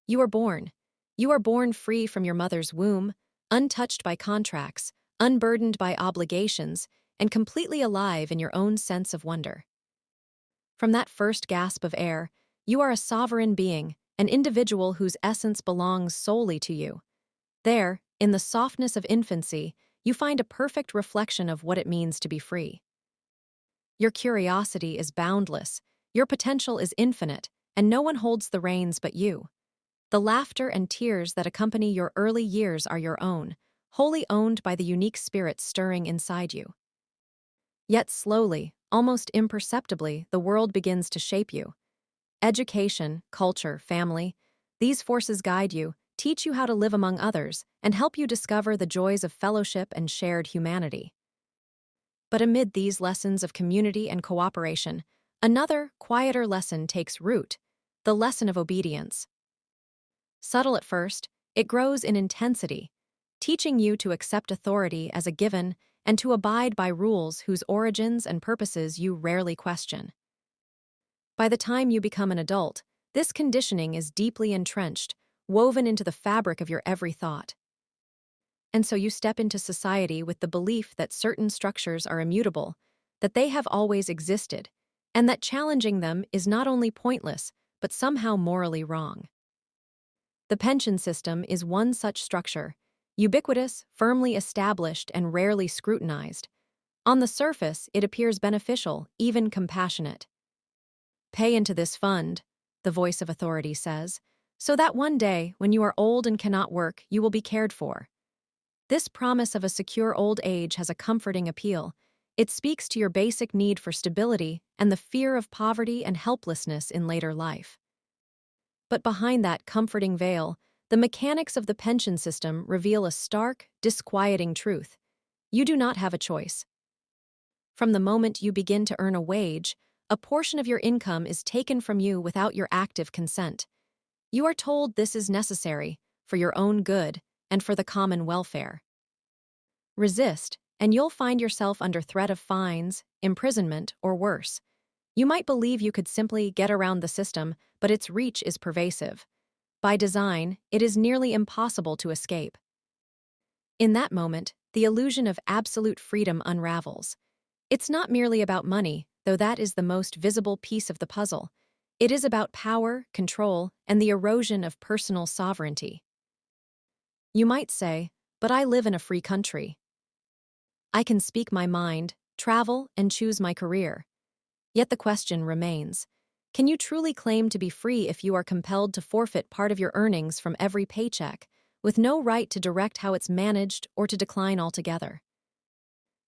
You are born. You are born free from your mother's womb, untouched by contracts, unburdened by obligations, and completely alive in your own sense of wonder. From that first gasp of air, you are a sovereign being, an individual whose essence belongs solely to you. There, in the softness of infancy, you find a perfect reflection of what it means to be free. Your curiosity is boundless, your potential is infinite, and no one holds the reins but you. The laughter and tears that accompany your early years are your own, wholly owned by the unique spirit stirring inside you. Yet slowly, almost imperceptibly, the world begins to shape you. Education, culture, family, these forces guide you, teach you how to live among others, and help you discover the joys of fellowship and shared humanity. But amid these lessons of community and cooperation, another, quieter lesson takes root: the lesson of obedience. Subtle at first, it grows in intensity, teaching you to accept authority as a given and to abide by rules whose origins and purposes you rarely question. By the time you become an adult, this conditioning is deeply entrenched, woven into the fabric of your every thought. And so you step into society with the belief that certain structures are immutable, that they have always existed, and that challenging them is not only pointless, but somehow morally wrong. The pension system is one such structure, ubiquitous, firmly established, and rarely scrutinized. On the surface, it appears beneficial, even compassionate. Pay into this fund, the voice of authority says, so that one day, when you are old and cannot work, you will be cared for. This promise of a secure old age has a comforting appeal. It speaks to your basic need for stability and the fear of poverty and helplessness in later life. But behind that comforting veil, the mechanics of the pension system reveal a stark, disquieting truth. You do not have a choice. From the moment you begin to earn a wage, a portion of your income is taken from you without your active consent. You are told this is necessary, for your own good, and for the common welfare. Resist, and you'll find yourself under threat of fines, imprisonment, or worse. You might believe you could simply get around the system, but its reach is pervasive. By design, it is nearly impossible to escape. In that moment, the illusion of absolute freedom unravels. It's not merely about money, though that is the most visible piece of the puzzle. It is about power, control, and the erosion of personal sovereignty. You might say, but I live in a free country. I can speak my mind, travel, and choose my career. Yet the question remains, can you truly claim to be free if you are compelled to forfeit part of your earnings from every paycheck, with no right to direct how it's managed or to decline altogether?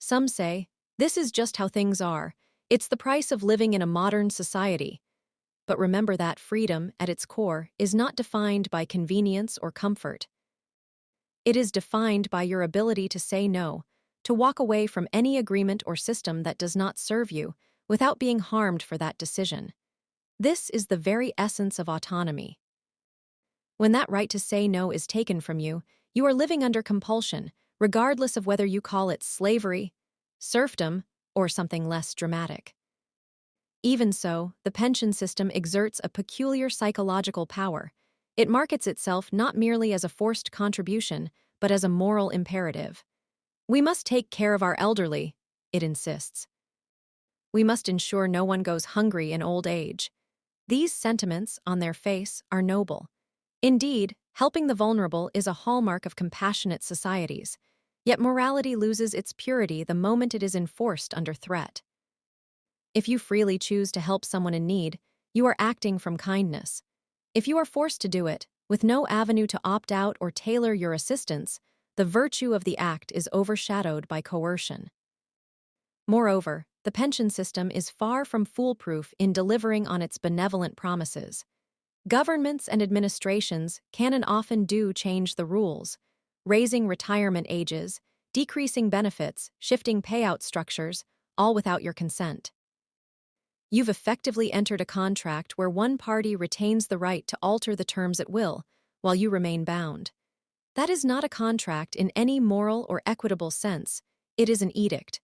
Some say, this is just how things are. It's the price of living in a modern society. But remember that freedom, at its core, is not defined by convenience or comfort. It is defined by your ability to say no, to walk away from any agreement or system that does not serve you, without being harmed for that decision. This is the very essence of autonomy. When that right to say no is taken from you, you are living under compulsion, regardless of whether you call it slavery, serfdom, or something less dramatic. Even so, the pension system exerts a peculiar psychological power. It markets itself not merely as a forced contribution, but as a moral imperative. We must take care of our elderly, it insists. We must ensure no one goes hungry in old age. These sentiments, on their face, are noble. Indeed, helping the vulnerable is a hallmark of compassionate societies. Yet morality loses its purity the moment it is enforced under threat. If you freely choose to help someone in need, you are acting from kindness. If you are forced to do it, with no avenue to opt out or tailor your assistance, the virtue of the act is overshadowed by coercion. Moreover, the pension system is far from foolproof in delivering on its benevolent promises. Governments and administrations can and often do change the rules, raising retirement ages, decreasing benefits, shifting payout structures, all without your consent. You've effectively entered a contract where one party retains the right to alter the terms at will, while you remain bound. That is not a contract in any moral or equitable sense, it is an edict.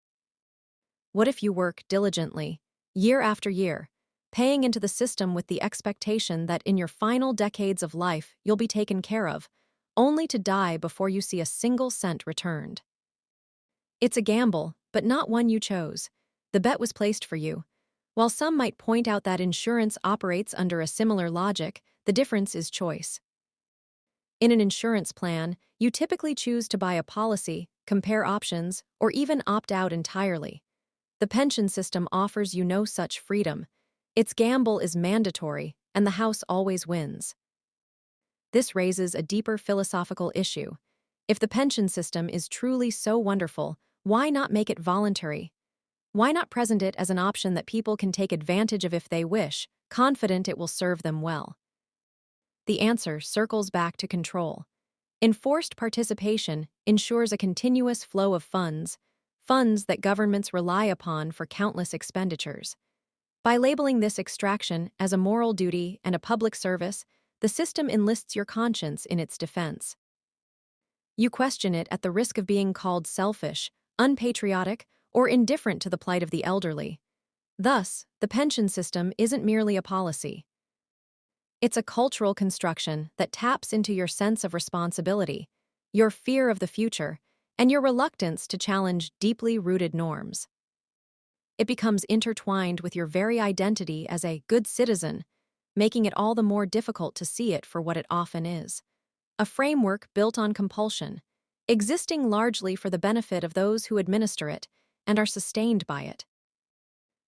What if you work diligently, year after year, paying into the system with the expectation that in your final decades of life you'll be taken care of, only to die before you see a single cent returned. It's a gamble, but not one you chose. The bet was placed for you. While some might point out that insurance operates under a similar logic, the difference is choice. In an insurance plan, you typically choose to buy a policy, compare options, or even opt out entirely. The pension system offers you no such freedom. Its gamble is mandatory, and the house always wins. This raises a deeper philosophical issue. If the pension system is truly so wonderful, why not make it voluntary? Why not present it as an option that people can take advantage of if they wish, confident it will serve them well? The answer circles back to control. Enforced participation ensures a continuous flow of funds that governments rely upon for countless expenditures. By labeling this extraction as a moral duty and a public service, the system enlists your conscience in its defense. You question it at the risk of being called selfish, unpatriotic, or indifferent to the plight of the elderly. Thus, the pension system isn't merely a policy. It's a cultural construction that taps into your sense of responsibility, your fear of the future, and your reluctance to challenge deeply rooted norms. It becomes intertwined with your very identity as a good citizen, making it all the more difficult to see it for what it often is: a framework built on compulsion, existing largely for the benefit of those who administer it and are sustained by it.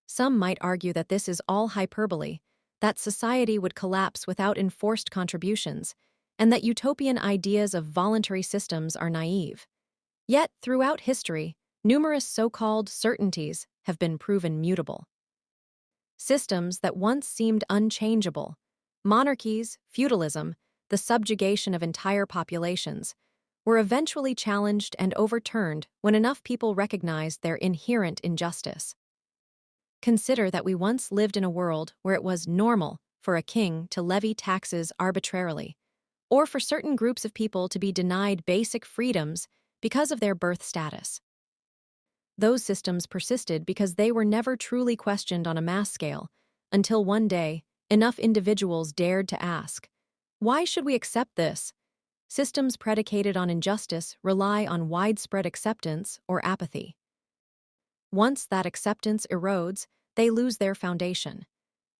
Some might argue that this is all hyperbole, that society would collapse without enforced contributions, and that utopian ideas of voluntary systems are naive. Yet, throughout history, numerous so-called certainties have been proven mutable. Systems that once seemed unchangeable, monarchies, feudalism, the subjugation of entire populations, were eventually challenged and overturned when enough people recognized their inherent injustice. Consider that we once lived in a world where it was normal for a king to levy taxes arbitrarily, or for certain groups of people to be denied basic freedoms because of their birth status. Those systems persisted because they were never truly questioned on a mass scale, until one day, enough individuals dared to ask, "Why should we accept this?" Systems predicated on injustice rely on widespread acceptance or apathy. Once that acceptance erodes, they lose their foundation.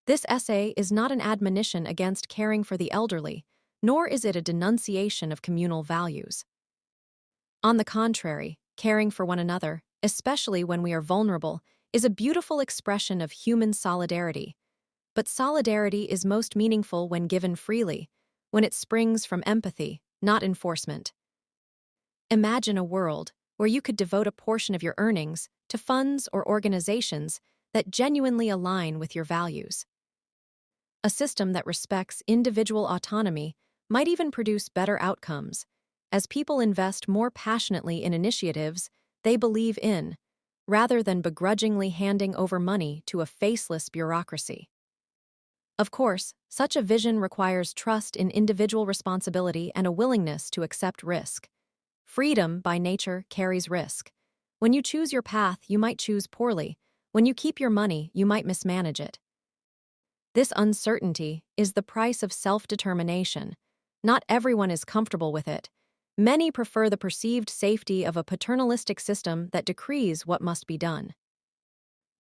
This essay is not an admonition against caring for the elderly, nor is it a denunciation of communal values. On the contrary, caring for one another, especially when we are vulnerable, is a beautiful expression of human solidarity. But solidarity is most meaningful when given freely, when it springs from empathy, not enforcement. Imagine a world where you could devote a portion of your earnings to funds or organizations that genuinely align with your values. A system that respects individual autonomy might even produce better outcomes, as people invest more passionately in initiatives they believe in, rather than begrudgingly handing over money to a faceless bureaucracy. Of course, such a vision requires trust in individual responsibility and a willingness to accept risk. Freedom, by nature, carries risk. When you choose your path, you might choose poorly. When you keep your money, you might mismanage it. This uncertainty is the price of self-determination. Not everyone is comfortable with it. Many prefer the perceived safety of a paternalistic system that decrees what must be done.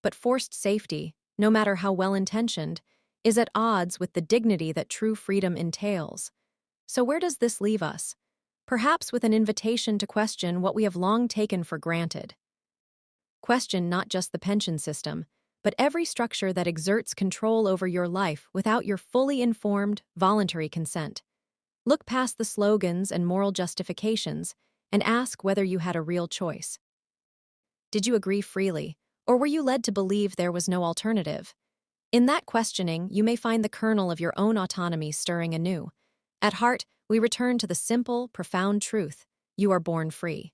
But forced safety, no matter how well-intentioned, is at odds with the dignity that true freedom entails. So where does this leave us? Perhaps with an invitation to question what we have long taken for granted. Question not just the pension system, but every structure that exerts control over your life without your fully informed, voluntary consent. Look past the slogans and moral justifications and ask whether you had a real choice. Did you agree freely, or were you led to believe there was no alternative? In that questioning, you may find the kernel of your own autonomy stirring anew. At heart, we return to the simple, profound truth: you are born free.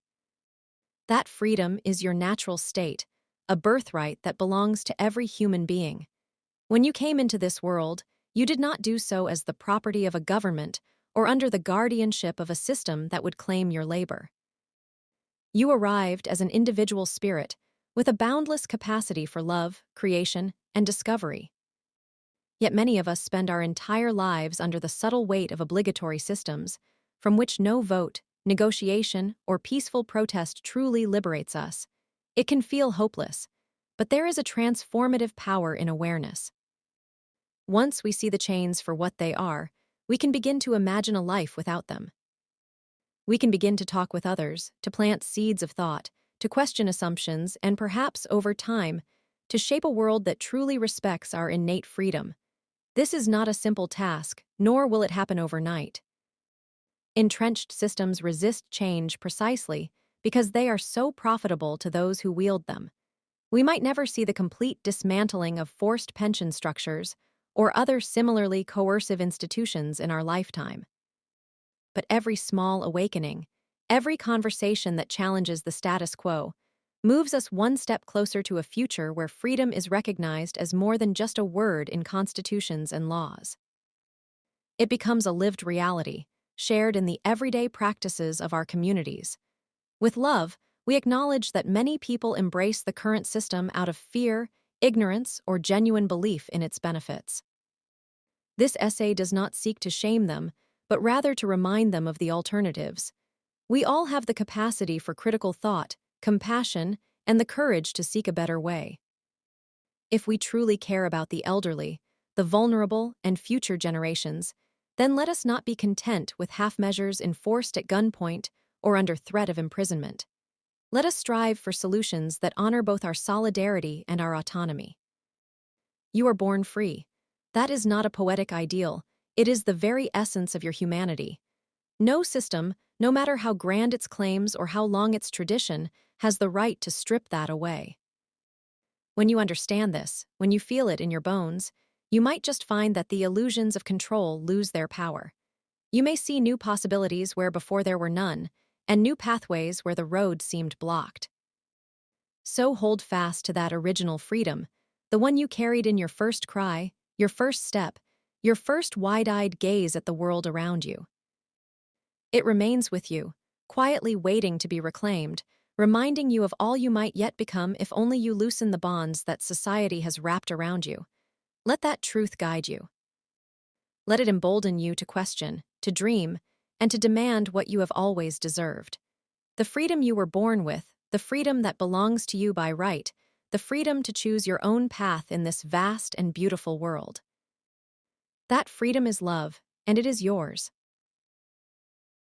That freedom is your natural state, a birthright that belongs to every human being. When you came into this world, you did not do so as the property of a government or under the guardianship of a system that would claim your labor. You arrived as an individual spirit with a boundless capacity for love, creation, and discovery. Yet many of us spend our entire lives under the subtle weight of obligatory systems, from which no vote, negotiation, or peaceful protest truly liberates us. It can feel hopeless, but there is a transformative power in awareness. Once we see the chains for what they are, we can begin to imagine a life without them. We can begin to talk with others, to plant seeds of thought, to question assumptions, and perhaps, over time, to shape a world that truly respects our innate freedom. This is not a simple task, nor will it happen overnight. Entrenched systems resist change precisely because they are so profitable to those who wield them. We might never see the complete dismantling of forced pension structures or other similarly coercive institutions in our lifetime. But every small awakening, every conversation that challenges the status quo, moves us one step closer to a future where freedom is recognized as more than just a word in constitutions and laws. It becomes a lived reality, shared in the everyday practices of our communities. With love, we acknowledge that many people embrace the current system out of fear, ignorance, or genuine belief in its benefits. This essay does not seek to shame them, but rather to remind them of the alternatives. We all have the capacity for critical thought, compassion, and the courage to seek a better way. If we truly care about the elderly, the vulnerable, and future generations, then let us not be content with half measures enforced at gunpoint or under threat of imprisonment. Let us strive for solutions that honor both our solidarity and our autonomy. You are born free. That is not a poetic ideal, it is the very essence of your humanity. No system, no matter how grand its claims or how long its tradition, has the right to strip that away. When you understand this, when you feel it in your bones, you might just find that the illusions of control lose their power. You may see new possibilities where before there were none, and new pathways where the road seemed blocked. So hold fast to that original freedom, the one you carried in your first cry, your first step, your first wide-eyed gaze at the world around you. It remains with you, quietly waiting to be reclaimed, reminding you of all you might yet become if only you loosen the bonds that society has wrapped around you. Let that truth guide you. Let it embolden you to question, to dream, and to demand what you have always deserved. The freedom you were born with, the freedom that belongs to you by right, the freedom to choose your own path in this vast and beautiful world. That freedom is love, and it is yours.